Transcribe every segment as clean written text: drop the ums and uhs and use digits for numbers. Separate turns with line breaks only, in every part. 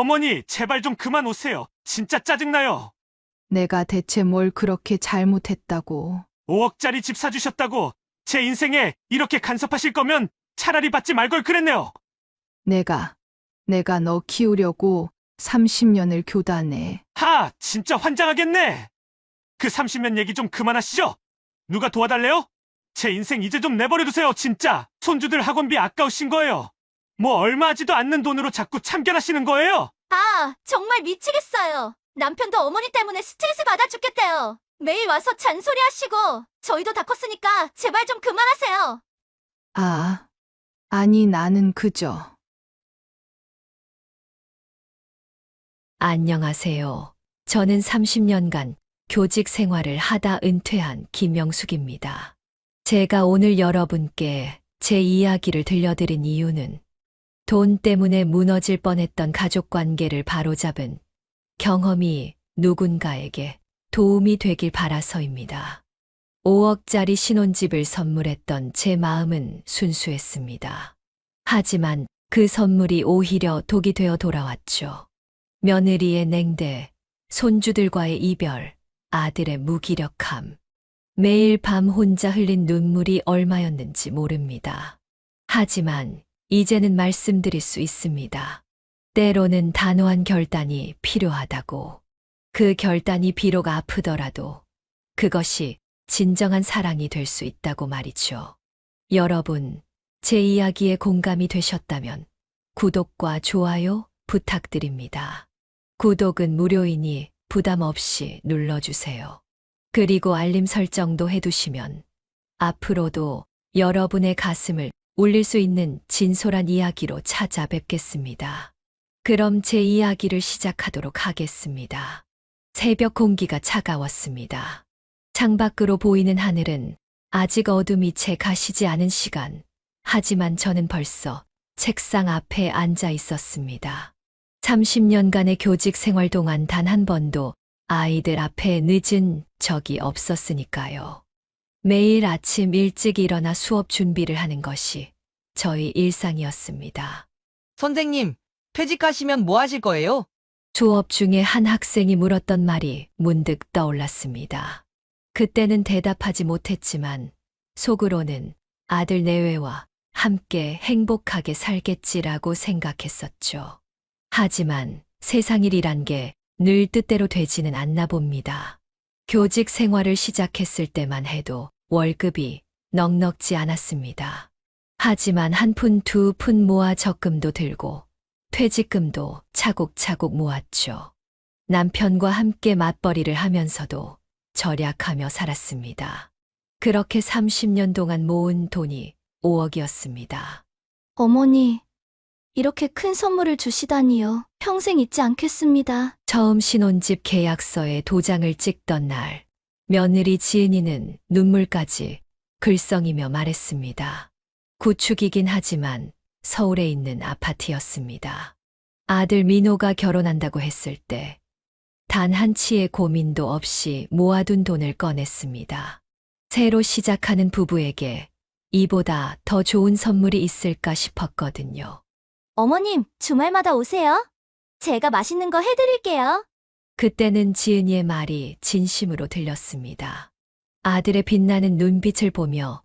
어머니, 제발 좀 그만 오세요. 진짜 짜증나요.
내가 대체 뭘 그렇게 잘못했다고.
5억짜리 집 사주셨다고 제 인생에 이렇게 간섭하실 거면 차라리 받지 말 걸 그랬네요.
내가 너 키우려고 30년을 교단해.
진짜 환장하겠네. 그 30년 얘기 좀 그만하시죠. 누가 도와달래요? 제 인생 이제 좀 내버려두세요, 진짜. 손주들 학원비 아까우신 거예요. 뭐 얼마 하지도 않는 돈으로 자꾸 참견하시는 거예요.
정말 미치겠어요. 남편도 어머니 때문에 스트레스 받아 죽겠대요. 매일 와서 잔소리 하시고, 저희도 다 컸으니까 제발 좀 그만하세요.
아니 나는 그저.
안녕하세요. 저는 30년간 교직 생활을 하다 은퇴한 김영숙입니다. 제가 오늘 여러분께 제 이야기를 들려드린 이유는 돈 때문에 무너질 뻔했던 가족 관계를 바로잡은 경험이 누군가에게 도움이 되길 바라서입니다. 5억짜리 신혼집을 선물했던 제 마음은 순수했습니다. 하지만 그 선물이 오히려 독이 되어 돌아왔죠. 며느리의 냉대, 손주들과의 이별, 아들의 무기력함. 매일 밤 혼자 흘린 눈물이 얼마였는지 모릅니다. 하지만 이제는 말씀드릴 수 있습니다. 때로는 단호한 결단이 필요하다고. 그 결단이 비록 아프더라도 그것이 진정한 사랑이 될 수 있다고 말이죠. 여러분, 제 이야기에 공감이 되셨다면 구독과 좋아요 부탁드립니다. 구독은 무료이니 부담 없이 눌러주세요. 그리고 알림 설정도 해두시면 앞으로도 여러분의 가슴을 울릴 수 있는 진솔한 이야기로 찾아뵙겠습니다. 그럼 제 이야기를 시작하도록 하겠습니다. 새벽 공기가 차가웠습니다. 창밖으로 보이는 하늘은 아직 어둠이 채 가시지 않은 시간. 하지만 저는 벌써 책상 앞에 앉아 있었습니다. 30년간의 교직 생활 동안 단 한 번도 아이들 앞에 늦은 적이 없었으니까요. 매일 아침 일찍 일어나 수업 준비를 하는 것이 저희 일상이었습니다.
선생님, 퇴직하시면 뭐 하실 거예요?
수업 중에 한 학생이 물었던 말이 문득 떠올랐습니다. 그때는 대답하지 못했지만 속으로는 아들 내외와 함께 행복하게 살겠지라고 생각했었죠. 하지만 세상 일이란 게 늘 뜻대로 되지는 않나 봅니다. 교직 생활을 시작했을 때만 해도 월급이 넉넉지 않았습니다. 하지만 한 푼 두 푼 모아 적금도 들고 퇴직금도 차곡차곡 모았죠. 남편과 함께 맞벌이를 하면서도 절약하며 살았습니다. 그렇게 30년 동안 모은 돈이 5억이었습니다.
어머니, 이렇게 큰 선물을 주시다니요. 평생 잊지 않겠습니다.
처음 신혼집 계약서에 도장을 찍던 날, 며느리 지은이는 눈물까지 글썽이며 말했습니다. 구축이긴 하지만 서울에 있는 아파트였습니다. 아들 민호가 결혼한다고 했을 때 단 한치의 고민도 없이 모아둔 돈을 꺼냈습니다. 새로 시작하는 부부에게 이보다 더 좋은 선물이 있을까 싶었거든요.
어머님, 주말마다 오세요. 제가 맛있는 거 해드릴게요.
그때는 지은이의 말이 진심으로 들렸습니다. 아들의 빛나는 눈빛을 보며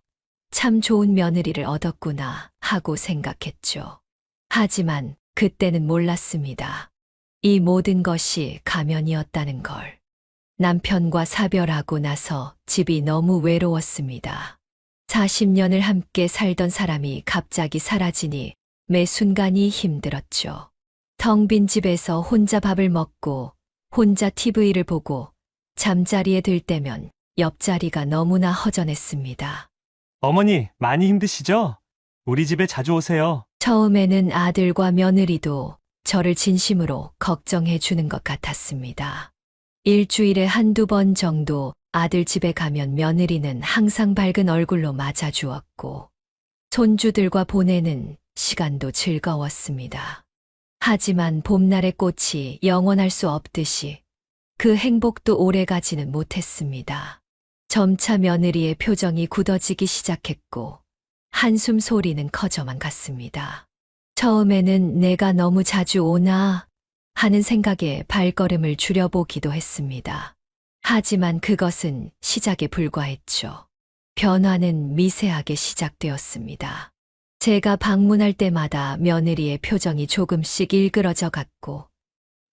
참 좋은 며느리를 얻었구나 하고 생각했죠. 하지만 그때는 몰랐습니다. 이 모든 것이 가면이었다는 걸. 남편과 사별하고 나서 집이 너무 외로웠습니다. 40년을 함께 살던 사람이 갑자기 사라지니 매 순간이 힘들었죠. 텅 빈 집에서 혼자 밥을 먹고 혼자 TV를 보고 잠자리에 들 때면 옆자리가 너무나 허전했습니다.
어머니, 많이 힘드시죠? 우리 집에 자주 오세요.
처음에는 아들과 며느리도 저를 진심으로 걱정해 주는 것 같았습니다. 일주일에 한두 번 정도 아들 집에 가면 며느리는 항상 밝은 얼굴로 맞아주었고 손주들과 보내는 시간도 즐거웠습니다. 하지만 봄날의 꽃이 영원할 수 없듯이 그 행복도 오래가지는 못했습니다. 점차 며느리의 표정이 굳어지기 시작했고 한숨 소리는 커져만 갔습니다. 처음에는 내가 너무 자주 오나 하는 생각에 발걸음을 줄여보기도 했습니다. 하지만 그것은 시작에 불과했죠. 변화는 미세하게 시작되었습니다. 제가 방문할 때마다 며느리의 표정이 조금씩 일그러져 갔고,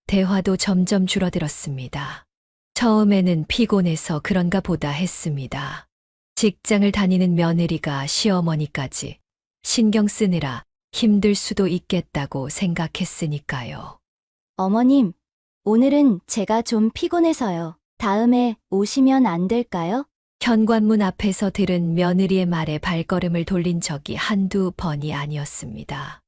대화도 점점 줄어들었습니다. 처음에는 피곤해서 그런가 보다 했습니다. 직장을 다니는 며느리가 시어머니까지 신경 쓰느라 힘들 수도 있겠다고 생각했으니까요.
어머님, 오늘은 제가 좀 피곤해서요. 다음에 오시면 안 될까요?
현관문 앞에서 들은 며느리의 말에 발걸음을 돌린 적이 한두 번이 아니었습니다.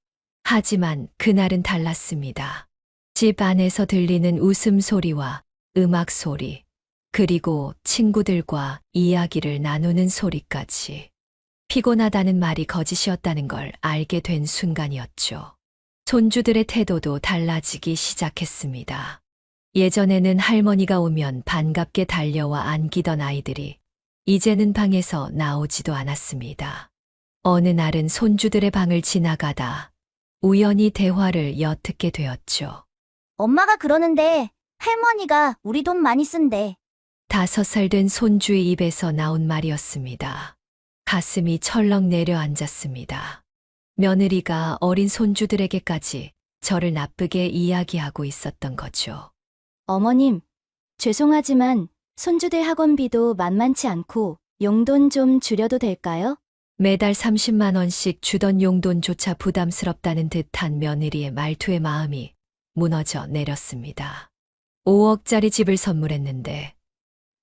하지만 그날은 달랐습니다. 집 안에서 들리는 웃음소리와 음악소리, 그리고 친구들과 이야기를 나누는 소리까지. 피곤하다는 말이 거짓이었다는 걸 알게 된 순간이었죠. 손주들의 태도도 달라지기 시작했습니다. 예전에는 할머니가 오면 반갑게 달려와 안기던 아이들이 이제는 방에서 나오지도 않았습니다. 어느 날은 손주들의 방을 지나가다 우연히 대화를 엿듣게 되었죠.
엄마가 그러는데 할머니가 우리 돈 많이 쓴대.
5살 된 손주의 입에서 나온 말이었습니다. 가슴이 철렁 내려앉았습니다. 며느리가 어린 손주들에게까지 저를 나쁘게 이야기하고 있었던 거죠.
어머님, 죄송하지만 손주들 학원비도 만만치 않고 용돈 좀 줄여도 될까요?
매달 30만 원씩 주던 용돈조차 부담스럽다는 듯한 며느리의 말투에 마음이 무너져 내렸습니다. 5억짜리 집을 선물했는데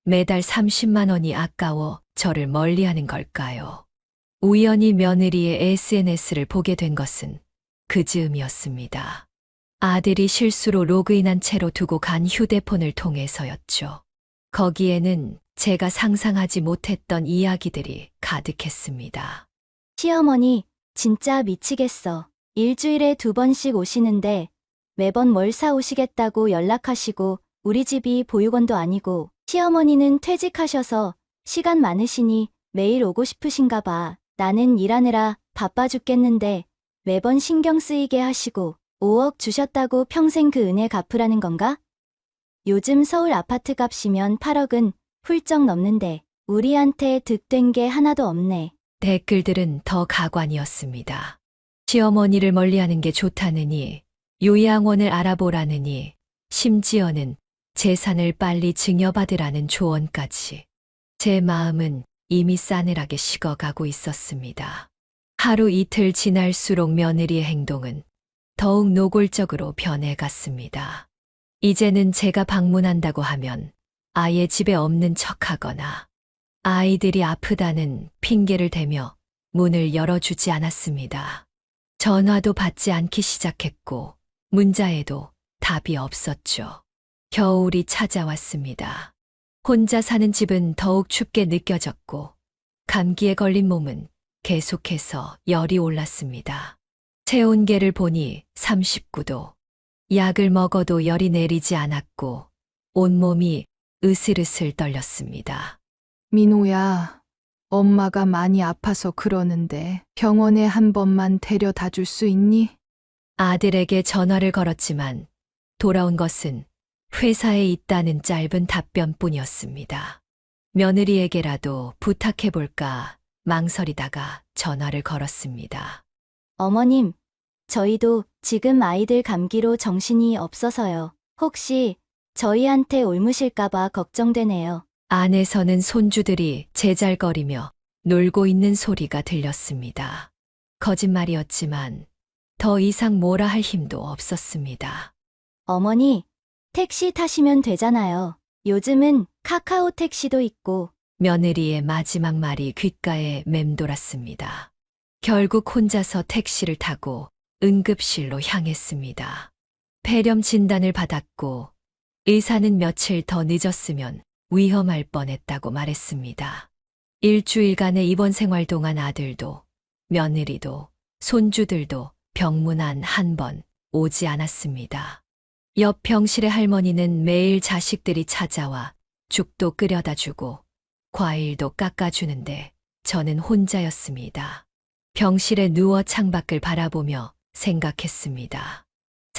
매달 30만 원이 아까워 저를 멀리하는 걸까요? 우연히 며느리의 SNS를 보게 된 것은 그 즈음이었습니다. 아들이 실수로 로그인한 채로 두고 간 휴대폰을 통해서였죠. 거기에는 제가 상상하지 못했던 이야기들이 가득했습니다.
시어머니, 진짜 미치겠어. 일주일에 2번씩 오시는데 매번 뭘 사오시겠다고 연락하시고 우리 집이 보육원도 아니고 시어머니는 퇴직하셔서 시간 많으시니 매일 오고 싶으신가 봐. 나는 일하느라 바빠 죽겠는데 매번 신경 쓰이게 하시고 5억 주셨다고 평생 그 은혜 갚으라는 건가? 요즘 서울 아파트 값이면 8억은 훌쩍 넘는데 우리한테 득된 게 하나도 없네.
댓글들은 더 가관이었습니다. 시어머니를 멀리하는 게 좋다느니, 요양원을 알아보라느니, 심지어는 재산을 빨리 증여받으라는 조언까지. 제 마음은 이미 싸늘하게 식어가고 있었습니다. 하루 이틀 지날수록 며느리의 행동은 더욱 노골적으로 변해갔습니다. 이제는 제가 방문한다고 하면 아예 집에 없는 척하거나 아이들이 아프다는 핑계를 대며 문을 열어주지 않았습니다. 전화도 받지 않기 시작했고 문자에도 답이 없었죠. 겨울이 찾아왔습니다. 혼자 사는 집은 더욱 춥게 느껴졌고 감기에 걸린 몸은 계속해서 열이 올랐습니다. 체온계를 보니 39도. 약을 먹어도 열이 내리지 않았고 온몸이 으슬으슬 떨렸습니다.
민호야, 엄마가 많이 아파서 그러는데 병원에 한 번만 데려다 줄 수 있니?
아들에게 전화를 걸었지만 돌아온 것은 회사에 있다는 짧은 답변뿐이었습니다. 며느리에게라도 부탁해볼까 망설이다가 전화를 걸었습니다.
어머님, 저희도 지금 아이들 감기로 정신이 없어서요. 혹시 저희한테 옮으실까봐 걱정되네요.
안에서는 손주들이 제잘거리며 놀고 있는 소리가 들렸습니다. 거짓말이었지만 더 이상 뭐라 할 힘도 없었습니다.
어머니, 택시 타시면 되잖아요. 요즘은 카카오 택시도 있고.
며느리의 마지막 말이 귓가에 맴돌았습니다. 결국 혼자서 택시를 타고 응급실로 향했습니다. 폐렴 진단을 받았고 의사는 며칠 더 늦었으면 위험할 뻔했다고 말했습니다. 일주일간의 입원 생활 동안 아들도 며느리도 손주들도 병문안 한 번 오지 않았습니다. 옆 병실의 할머니는 매일 자식들이 찾아와 죽도 끓여다 주고 과일도 깎아주는데 저는 혼자였습니다. 병실에 누워 창밖을 바라보며 생각했습니다.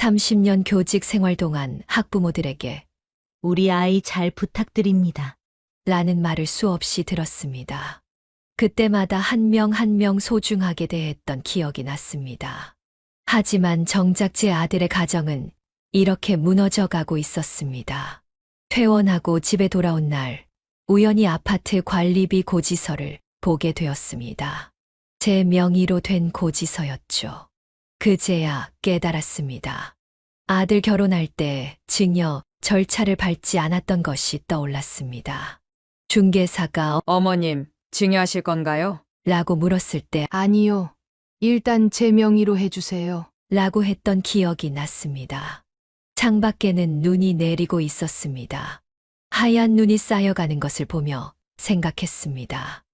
30년 교직 생활 동안 학부모들에게
우리 아이 잘 부탁드립니다.
라는 말을 수없이 들었습니다. 그때마다 한 명 한 명 소중하게 대했던 기억이 났습니다. 하지만 정작 제 아들의 가정은 이렇게 무너져 가고 있었습니다. 퇴원하고 집에 돌아온 날, 우연히 아파트 관리비 고지서를 보게 되었습니다. 제 명의로 된 고지서였죠. 그제야 깨달았습니다. 아들 결혼할 때 증여, 절차를 밟지 않았던 것이 떠올랐습니다. 중개사가
어머님, 증여하실 건가요?
라고 물었을 때
아니요. 일단 제 명의로 해주세요.
라고 했던 기억이 났습니다. 창밖에는 눈이 내리고 있었습니다. 하얀 눈이 쌓여가는 것을 보며 생각했습니다.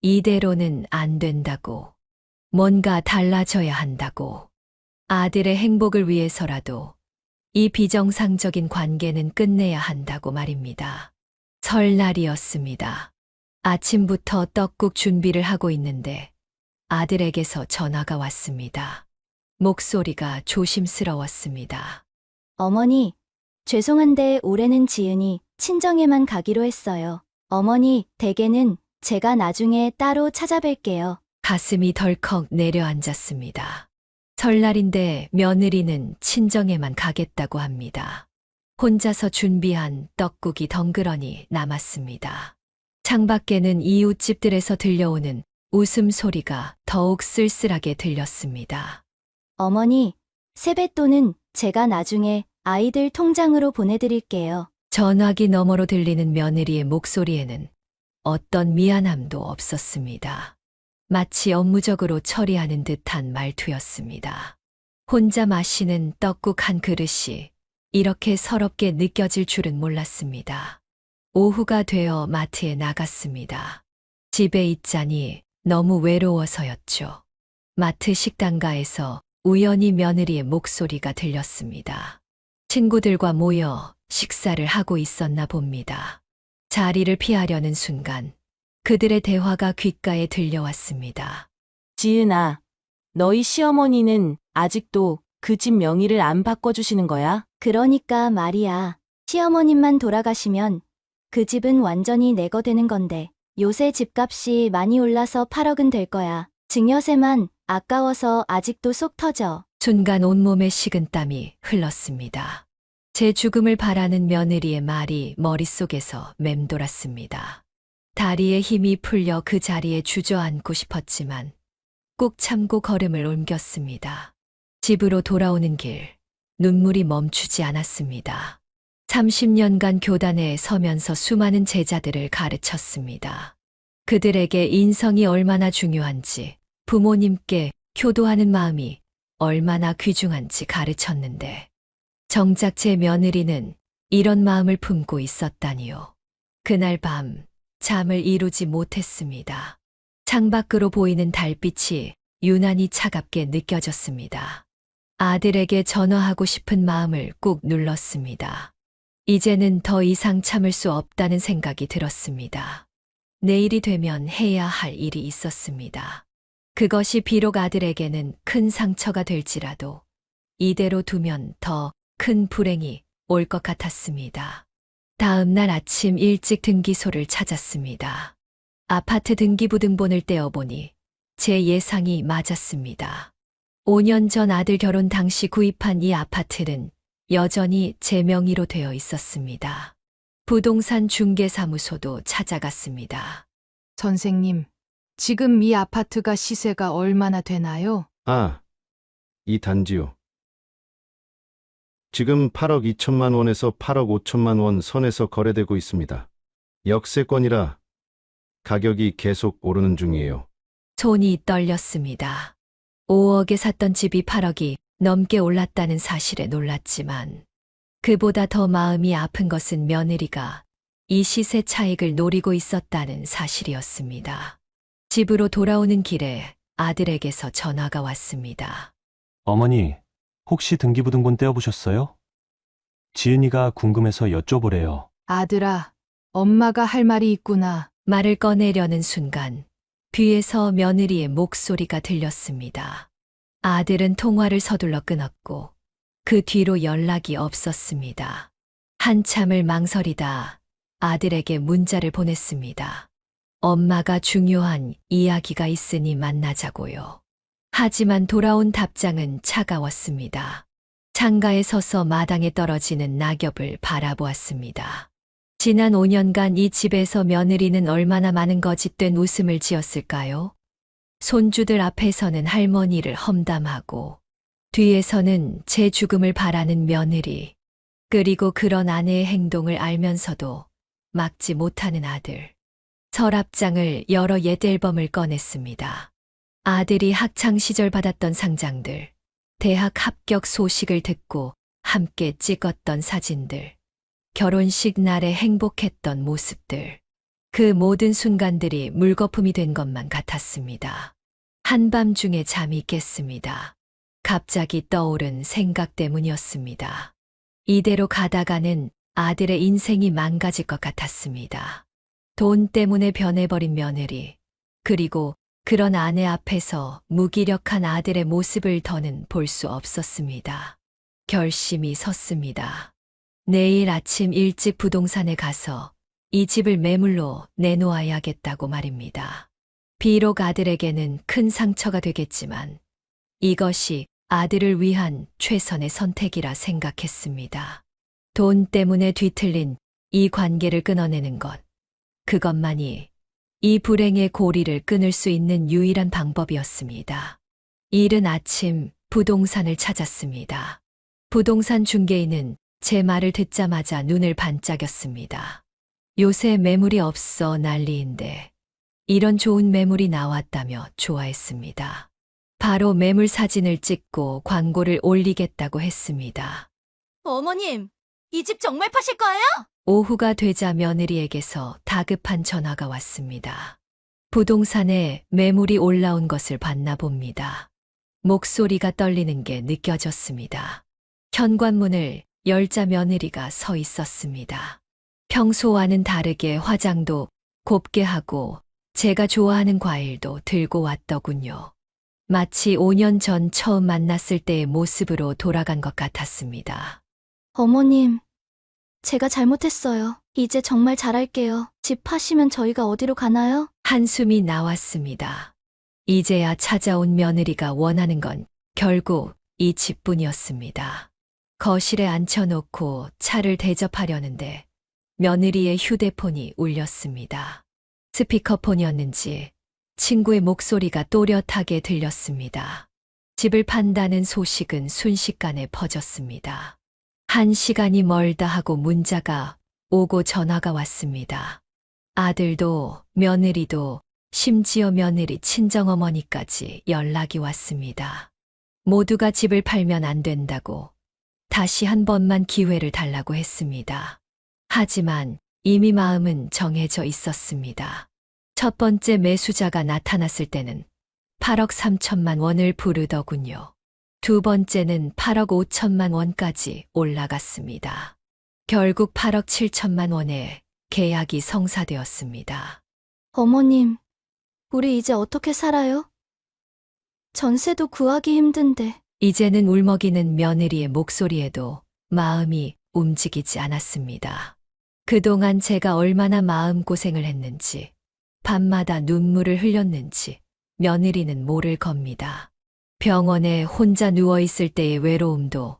이대로는 안 된다고. 뭔가 달라져야 한다고. 아들의 행복을 위해서라도 이 비정상적인 관계는 끝내야 한다고 말입니다. 설날이었습니다. 아침부터 떡국 준비를 하고 있는데 아들에게서 전화가 왔습니다. 목소리가 조심스러웠습니다.
어머니, 죄송한데 올해는 지은이 친정에만 가기로 했어요. 어머니, 댁에는 제가 나중에 따로 찾아뵐게요.
가슴이 덜컥 내려앉았습니다. 설날인데 며느리는 친정에만 가겠다고 합니다. 혼자서 준비한 떡국이 덩그러니 남았습니다. 창밖에는 이웃집들에서 들려오는 웃음소리가 더욱 쓸쓸하게 들렸습니다.
어머니, 세뱃돈은 제가 나중에 아이들 통장으로 보내드릴게요.
전화기 너머로 들리는 며느리의 목소리에는 어떤 미안함도 없었습니다. 마치 업무적으로 처리하는 듯한 말투였습니다. 혼자 마시는 떡국 한 그릇이 이렇게 서럽게 느껴질 줄은 몰랐습니다. 오후가 되어 마트에 나갔습니다. 집에 있자니 너무 외로워서였죠. 마트 식당가에서 우연히 며느리의 목소리가 들렸습니다. 친구들과 모여 식사를 하고 있었나 봅니다. 자리를 피하려는 순간 그들의 대화가 귓가에 들려왔습니다.
지은아, 너희 시어머니는 아직도 그 집 명의를 안 바꿔주시는 거야?
그러니까 말이야. 시어머님만 돌아가시면 그 집은 완전히 내 거 되는 건데 요새 집값이 많이 올라서 8억은 될 거야. 증여세만 아까워서 아직도 속 터져.
순간 온몸에 식은땀이 흘렀습니다. 제 죽음을 바라는 며느리의 말이 머릿속에서 맴돌았습니다. 다리에 힘이 풀려 그 자리에 주저앉고 싶었지만 꾹 참고 걸음을 옮겼습니다. 집으로 돌아오는 길, 눈물이 멈추지 않았습니다. 30년간 교단에 서면서 수많은 제자들을 가르쳤습니다. 그들에게 인성이 얼마나 중요한지, 부모님께 효도하는 마음이 얼마나 귀중한지 가르쳤는데, 정작 제 며느리는 이런 마음을 품고 있었다니요. 그날 밤, 잠을 이루지 못했습니다. 창밖으로 보이는 달빛이 유난히 차갑게 느껴졌습니다. 아들에게 전화하고 싶은 마음을 꾹 눌렀습니다. 이제는 더 이상 참을 수 없다는 생각이 들었습니다. 내일이 되면 해야 할 일이 있었습니다. 그것이 비록 아들에게는 큰 상처가 될지라도 이대로 두면 더 큰 불행이 올 것 같았습니다. 다음 날 아침 일찍 등기소를 찾았습니다. 아파트 등기부등본을 떼어보니 제 예상이 맞았습니다. 5년 전 아들 결혼 당시 구입한 이 아파트는 여전히 제 명의로 되어 있었습니다. 부동산 중개사무소도 찾아갔습니다.
선생님, 지금 이 아파트가 시세가 얼마나 되나요?
아, 이 단지요. 지금 8억 2천만 원에서 8억 5천만 원 선에서 거래되고 있습니다. 역세권이라 가격이 계속 오르는 중이에요.
손이 떨렸습니다. 5억에 샀던 집이 8억이 넘게 올랐다는 사실에 놀랐지만 그보다 더 마음이 아픈 것은 며느리가 이 시세 차익을 노리고 있었다는 사실이었습니다. 집으로 돌아오는 길에 아들에게서 전화가 왔습니다.
어머니, 혹시 등기부등본 떼어보셨어요? 지은이가 궁금해서 여쭤보래요.
아들아, 엄마가 할 말이 있구나.
말을 꺼내려는 순간 뒤에서 며느리의 목소리가 들렸습니다. 아들은 통화를 서둘러 끊었고 그 뒤로 연락이 없었습니다. 한참을 망설이다 아들에게 문자를 보냈습니다. 엄마가 중요한 이야기가 있으니 만나자고요. 하지만 돌아온 답장은 차가웠습니다. 창가에 서서 마당에 떨어지는 낙엽을 바라보았습니다. 지난 5년간 이 집에서 며느리는 얼마나 많은 거짓된 웃음을 지었을까요? 손주들 앞에서는 할머니를 험담하고 뒤에서는 제 죽음을 바라는 며느리, 그리고 그런 아내의 행동을 알면서도 막지 못하는 아들. 서랍장을 열어 옛 앨범을 꺼냈습니다. 아들이 학창시절 받았던 상장들, 대학 합격 소식을 듣고 함께 찍었던 사진들, 결혼식 날에 행복했던 모습들, 그 모든 순간들이 물거품이 된 것만 같았습니다. 한밤중에 잠이 깼습니다. 갑자기 떠오른 생각 때문이었습니다. 이대로 가다가는 아들의 인생이 망가질 것 같았습니다. 돈 때문에 변해버린 며느리, 그리고 그런 아내 앞에서 무기력한 아들의 모습을 더는 볼 수 없었습니다. 결심이 섰습니다. 내일 아침 일찍 부동산에 가서 이 집을 매물로 내놓아야겠다고 말입니다. 비록 아들에게는 큰 상처가 되겠지만 이것이 아들을 위한 최선의 선택이라 생각했습니다. 돈 때문에 뒤틀린 이 관계를 끊어내는 것, 그것만이 이 불행의 고리를 끊을 수 있는 유일한 방법이었습니다. 이른 아침 부동산을 찾았습니다. 부동산 중개인은 제 말을 듣자마자 눈을 반짝였습니다. 요새 매물이 없어 난리인데 이런 좋은 매물이 나왔다며 좋아했습니다. 바로 매물 사진을 찍고 광고를 올리겠다고 했습니다.
어머님, 이 집 정말 파실 거예요?
오후가 되자 며느리에게서 다급한 전화가 왔습니다. 부동산에 매물이 올라온 것을 봤나 봅니다. 목소리가 떨리는 게 느껴졌습니다. 현관문을 열자 며느리가 서 있었습니다. 평소와는 다르게 화장도 곱게 하고 제가 좋아하는 과일도 들고 왔더군요. 마치 5년 전 처음 만났을 때의 모습으로 돌아간 것 같았습니다.
어머님, 제가 잘못했어요. 이제 정말 잘할게요. 집 파시면 저희가 어디로 가나요?
한숨이 나왔습니다. 이제야 찾아온 며느리가 원하는 건 결국 이 집뿐이었습니다. 거실에 앉혀놓고 차를 대접하려는데 며느리의 휴대폰이 울렸습니다. 스피커폰이었는지 친구의 목소리가 또렷하게 들렸습니다. 집을 판다는 소식은 순식간에 퍼졌습니다. 1시간이 멀다 하고 문자가 오고 전화가 왔습니다. 아들도 며느리도 심지어 며느리 친정어머니까지 연락이 왔습니다. 모두가 집을 팔면 안 된다고 다시 한 번만 기회를 달라고 했습니다. 하지만 이미 마음은 정해져 있었습니다. 첫 번째 매수자가 나타났을 때는 8억 3천만 원을 부르더군요. 두 번째는 8억 5천만 원까지 올라갔습니다. 결국 8억 7천만 원에 계약이 성사되었습니다.
어머님, 우리 이제 어떻게 살아요? 전세도 구하기 힘든데.
이제는 울먹이는 며느리의 목소리에도 마음이 움직이지 않았습니다. 그동안 제가 얼마나 마음고생을 했는지, 밤마다 눈물을 흘렸는지 며느리는 모를 겁니다. 병원에 혼자 누워있을 때의 외로움도,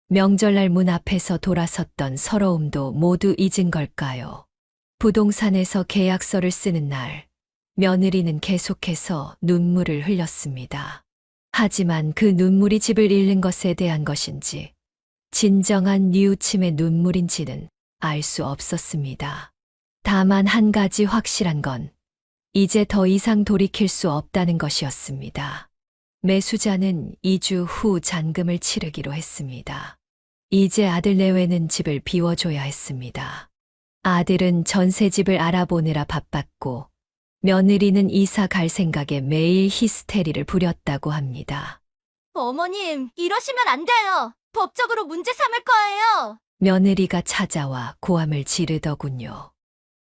명절날 문 앞에서 돌아섰던 서러움도 모두 잊은 걸까요? 부동산에서 계약서를 쓰는 날, 며느리는 계속해서 눈물을 흘렸습니다. 하지만 그 눈물이 집을 잃는 것에 대한 것인지, 진정한 뉘우침의 눈물인지는 알 수 없었습니다. 다만 한 가지 확실한 건 이제 더 이상 돌이킬 수 없다는 것이었습니다. 매수자는 2주 후 잔금을 치르기로 했습니다. 이제 아들 내외는 집을 비워줘야 했습니다. 아들은 전세집을 알아보느라 바빴고 며느리는 이사 갈 생각에 매일 히스테리를 부렸다고 합니다.
어머님, 이러시면 안 돼요. 법적으로 문제 삼을 거예요.
며느리가 찾아와 고함을 지르더군요.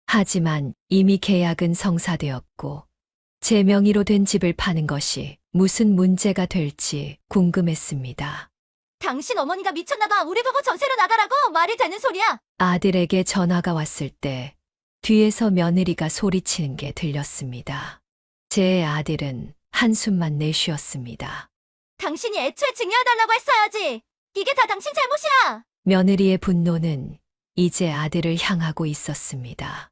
하지만 이미 계약은 성사되었고 제 명의로 된 집을 파는 것이 무슨 문제가 될지 궁금했습니다.
당신 어머니가 미쳤나봐. 우리 보고 전세로 나가라고. 말이 되는 소리야.
아들에게 전화가 왔을 때 뒤에서 며느리가 소리치는 게 들렸습니다. 제 아들은 한숨만 내쉬었습니다.
당신이 애초에 증여해달라고 했어야지. 이게 다 당신 잘못이야.
며느리의 분노는 이제 아들을 향하고 있었습니다.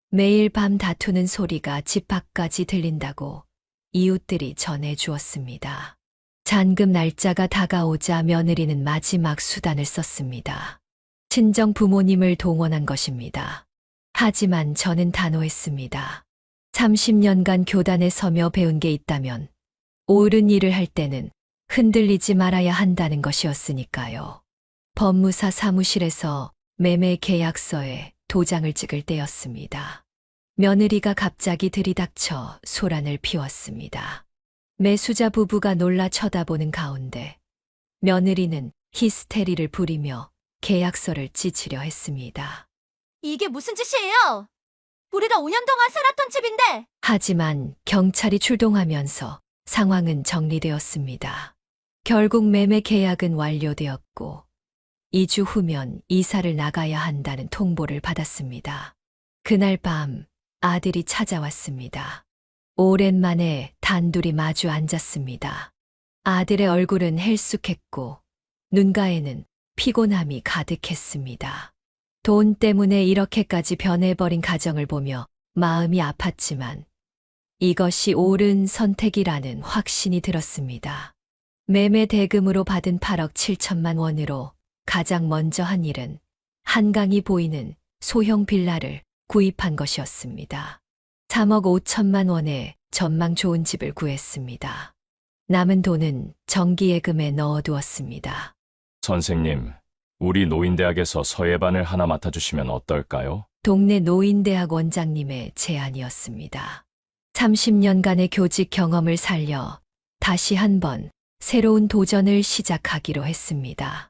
매일 밤 다투는 소리가 집 밖까지 들린다고 이웃들이 전해 주었습니다. 잔금 날짜가 다가오자 며느리는 마지막 수단을 썼습니다. 친정 부모님을 동원한 것입니다. 하지만 저는 단호했습니다. 30년간 교단에 서며 배운 게 있다면 옳은 일을 할 때는 흔들리지 말아야 한다는 것이었으니까요. 법무사 사무실에서 매매 계약서에 도장을 찍을 때였습니다. 며느리가 갑자기 들이닥쳐 소란을 피웠습니다. 매수자 부부가 놀라 쳐다보는 가운데 며느리는 히스테리를 부리며 계약서를 찢으려 했습니다.
이게 무슨 짓이에요? 우리가 5년 동안 살았던 집인데.
하지만 경찰이 출동하면서 상황은 정리되었습니다. 결국 매매 계약은 완료되었고 2주 후면 이사를 나가야 한다는 통보를 받았습니다. 그날 밤 아들이 찾아왔습니다. 오랜만에 단둘이 마주 앉았습니다. 아들의 얼굴은 헬쑥했고 눈가에는 피곤함이 가득했습니다. 돈 때문에 이렇게까지 변해버린 가정을 보며 마음이 아팠지만 이것이 옳은 선택이라는 확신이 들었습니다. 매매 대금으로 받은 8억 7천만 원으로 가장 먼저 한 일은 한강이 보이는 소형 빌라를 구입한 것이었습니다. 3억 5천만 원에 전망 좋은 집을 구했습니다. 남은 돈은 정기예금에 넣어두었습니다.
선생님, 우리 노인대학에서 서예반을 하나 맡아주시면 어떨까요?
동네 노인대학 원장님의 제안이었습니다. 30년간의 교직 경험을 살려 다시 한번 새로운 도전을 시작하기로 했습니다.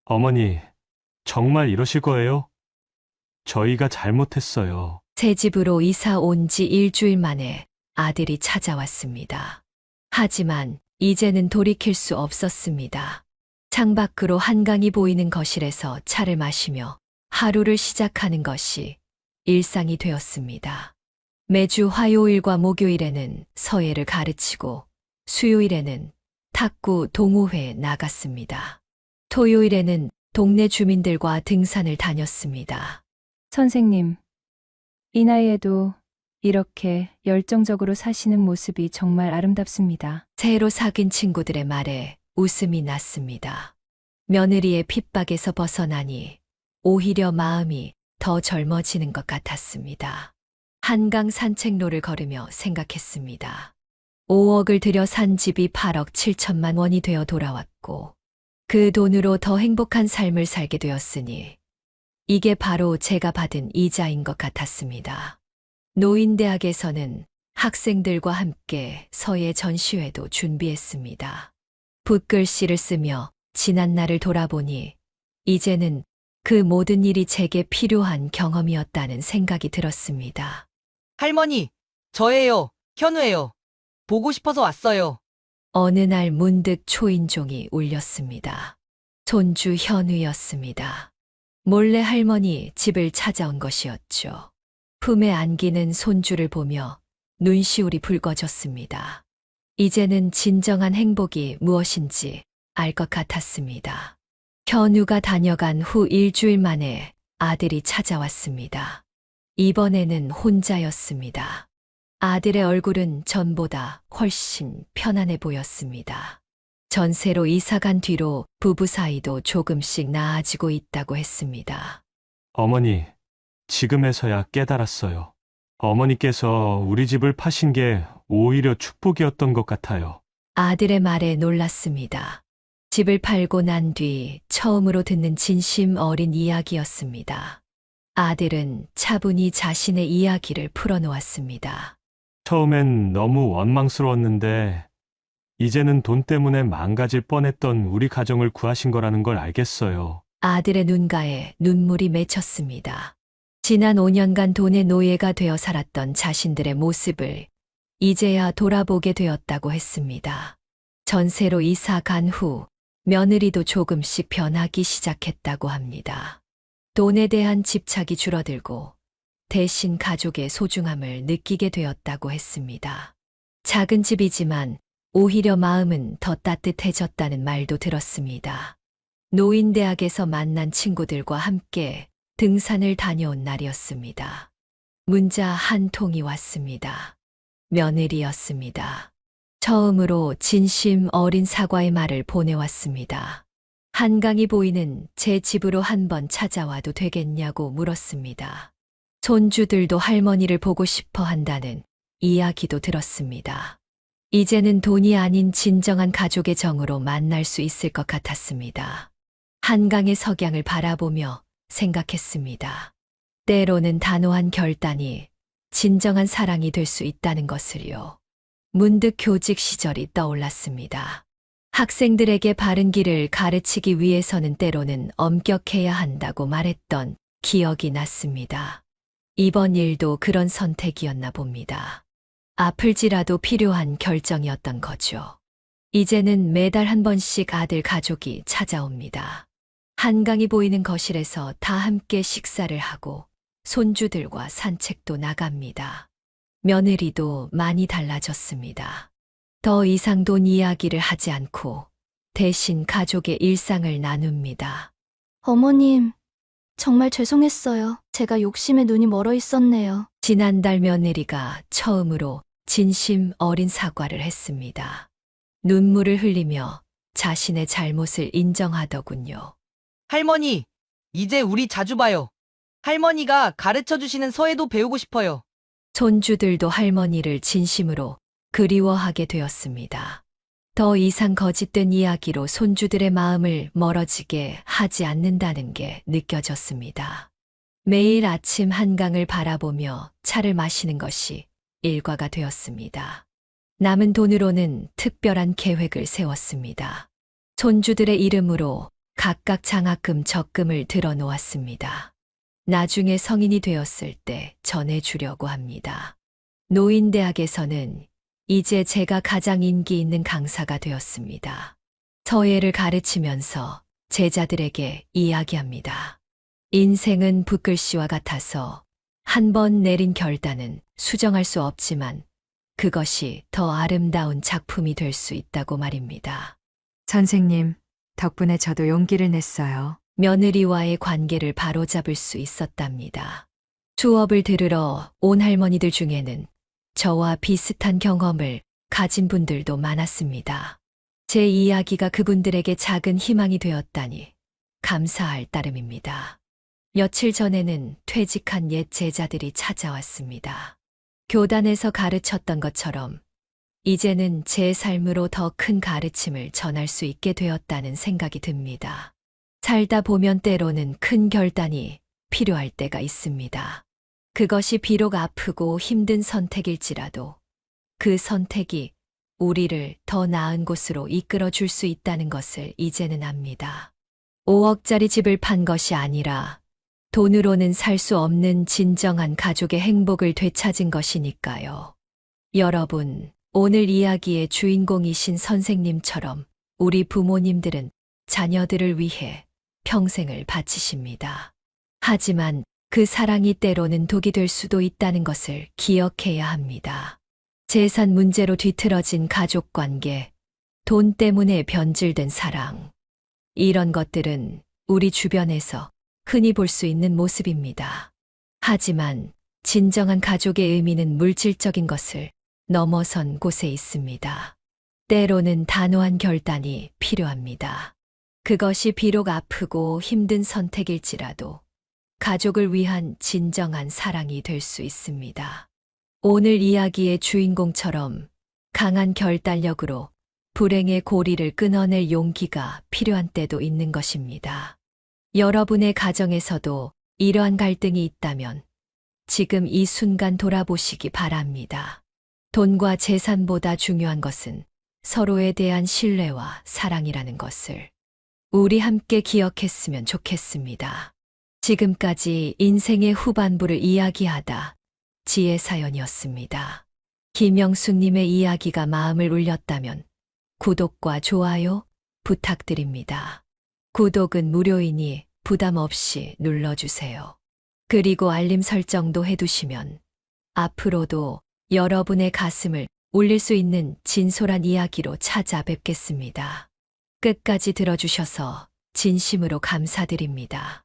어머니, 정말 이러실 거예요? 저희가 잘못했어요.
새 집으로 이사 온 지 일주일 만에 아들이 찾아왔습니다. 하지만 이제는 돌이킬 수 없었습니다. 창밖으로 한강이 보이는 거실에서 차를 마시며 하루를 시작하는 것이 일상이 되었습니다. 매주 화요일과 목요일에는 서예를 가르치고 수요일에는 탁구 동호회에 나갔습니다. 토요일에는 동네 주민들과 등산을 다녔습니다.
선생님, 이 나이에도 이렇게 열정적으로 사시는 모습이 정말 아름답습니다.
새로 사귄 친구들의 말에 웃음이 났습니다. 며느리의 핍박에서 벗어나니 오히려 마음이 더 젊어지는 것 같았습니다. 한강 산책로를 걸으며 생각했습니다. 5억을 들여 산 집이 8억 7천만 원이 되어 돌아왔고 그 돈으로 더 행복한 삶을 살게 되었으니 이게 바로 제가 받은 이자인 것 같았습니다. 노인대학에서는 학생들과 함께 서예 전시회도 준비했습니다. 붓글씨를 쓰며 지난 날을 돌아보니 이제는 그 모든 일이 제게 필요한 경험이었다는 생각이 들었습니다.
할머니, 저예요. 현우예요. 보고 싶어서 왔어요.
어느 날 문득 초인종이 울렸습니다. 손주 현우였습니다. 몰래 할머니 집을 찾아온 것이었죠. 품에 안기는 손주를 보며 눈시울이 붉어졌습니다. 이제는 진정한 행복이 무엇인지 알 것 같았습니다. 현우가 다녀간 후 일주일 만에 아들이 찾아왔습니다. 이번에는 혼자였습니다. 아들의 얼굴은 전보다 훨씬 편안해 보였습니다. 전세로 이사간 뒤로 부부 사이도 조금씩 나아지고 있다고 했습니다.
어머니, 지금에서야 깨달았어요. 어머니께서 우리 집을 파신 게 오히려 축복이었던 것 같아요.
아들의 말에 놀랐습니다. 집을 팔고 난 뒤 처음으로 듣는 진심 어린 이야기였습니다. 아들은 차분히 자신의 이야기를 풀어놓았습니다.
처음엔 너무 원망스러웠는데 이제는 돈 때문에 망가질 뻔했던 우리 가정을 구하신 거라는 걸 알겠어요.
아들의 눈가에 눈물이 맺혔습니다. 지난 5년간 돈의 노예가 되어 살았던 자신들의 모습을 이제야 돌아보게 되었다고 했습니다. 전세로 이사 간 후 며느리도 조금씩 변하기 시작했다고 합니다. 돈에 대한 집착이 줄어들고 대신 가족의 소중함을 느끼게 되었다고 했습니다. 작은 집이지만 오히려 마음은 더 따뜻해졌다는 말도 들었습니다. 노인대학에서 만난 친구들과 함께 등산을 다녀온 날이었습니다. 문자 한 통이 왔습니다. 며느리였습니다. 처음으로 진심 어린 사과의 말을 보내왔습니다. 한강이 보이는 제 집으로 한번 찾아와도 되겠냐고 물었습니다. 손주들도 할머니를 보고 싶어 한다는 이야기도 들었습니다. 이제는 돈이 아닌 진정한 가족의 정으로 만날 수 있을 것 같았습니다. 한강의 석양을 바라보며 생각했습니다. 때로는 단호한 결단이 진정한 사랑이 될 수 있다는 것을요. 문득 교직 시절이 떠올랐습니다. 학생들에게 바른 길을 가르치기 위해서는 때로는 엄격해야 한다고 말했던 기억이 났습니다. 이번 일도 그런 선택이었나 봅니다. 아플지라도 필요한 결정이었던 거죠. 이제는 매달 한 번씩 아들 가족이 찾아옵니다. 한강이 보이는 거실에서 다 함께 식사를 하고 손주들과 산책도 나갑니다. 며느리도 많이 달라졌습니다. 더 이상 돈 이야기를 하지 않고 대신 가족의 일상을 나눕니다.
어머님, 정말 죄송했어요. 제가 욕심에 눈이 멀어 있었네요.
지난달 며느리가 처음으로 진심 어린 사과를 했습니다. 눈물을 흘리며 자신의 잘못을 인정하더군요.
할머니, 이제 우리 자주 봐요. 할머니가 가르쳐 주시는 서예도 배우고 싶어요.
손주들도 할머니를 진심으로 그리워하게 되었습니다. 더 이상 거짓된 이야기로 손주들의 마음을 멀어지게 하지 않는다는 게 느껴졌습니다. 매일 아침 한강을 바라보며 차를 마시는 것이 일과가 되었습니다. 남은 돈으로는 특별한 계획을 세웠습니다. 손주들의 이름으로 각각 장학금 적금을 들어 놓았습니다. 나중에 성인이 되었을 때 전해주려고 합니다. 노인대학에서는 이제 제가 가장 인기 있는 강사가 되었습니다. 서예를 가르치면서 제자들에게 이야기합니다. 인생은 붓글씨와 같아서 한 번 내린 결단은 수정할 수 없지만 그것이 더 아름다운 작품이 될 수 있다고 말입니다.
선생님, 덕분에 저도 용기를 냈어요.
며느리와의 관계를 바로잡을 수 있었답니다. 수업을 들으러 온 할머니들 중에는 저와 비슷한 경험을 가진 분들도 많았습니다. 제 이야기가 그분들에게 작은 희망이 되었다니 감사할 따름입니다. 며칠 전에는 퇴직한 옛 제자들이 찾아왔습니다. 교단에서 가르쳤던 것처럼 이제는 제 삶으로 더 큰 가르침을 전할 수 있게 되었다는 생각이 듭니다. 살다 보면 때로는 큰 결단이 필요할 때가 있습니다. 그것이 비록 아프고 힘든 선택일지라도 그 선택이 우리를 더 나은 곳으로 이끌어 줄 수 있다는 것을 이제는 압니다. 5억짜리 집을 판 것이 아니라 돈으로는 살 수 없는 진정한 가족의 행복을 되찾은 것이니까요. 여러분, 오늘 이야기의 주인공이신 선생님처럼 우리 부모님들은 자녀들을 위해 평생을 바치십니다. 하지만 그 사랑이 때로는 독이 될 수도 있다는 것을 기억해야 합니다. 재산 문제로 뒤틀어진 가족 관계, 돈 때문에 변질된 사랑. 이런 것들은 우리 주변에서 흔히 볼 수 있는 모습입니다. 하지만 진정한 가족의 의미는 물질적인 것을 넘어선 곳에 있습니다. 때로는 단호한 결단이 필요합니다. 그것이 비록 아프고 힘든 선택일지라도 가족을 위한 진정한 사랑이 될 수 있습니다. 오늘 이야기의 주인공처럼 강한 결단력으로 불행의 고리를 끊어낼 용기가 필요한 때도 있는 것입니다. 여러분의 가정에서도 이러한 갈등이 있다면 지금 이 순간 돌아보시기 바랍니다. 돈과 재산보다 중요한 것은 서로에 대한 신뢰와 사랑이라는 것을 우리 함께 기억했으면 좋겠습니다. 지금까지 인생의 후반부를 이야기하다 지혜 사연이었습니다. 김영숙님의 이야기가 마음을 울렸다면 구독과 좋아요, 부탁드립니다. 구독은 무료이니 부담 없이 눌러주세요. 그리고 알림 설정도 해두시면 앞으로도 여러분의 가슴을 울릴 수 있는 진솔한 이야기로 찾아뵙겠습니다. 끝까지 들어주셔서 진심으로 감사드립니다.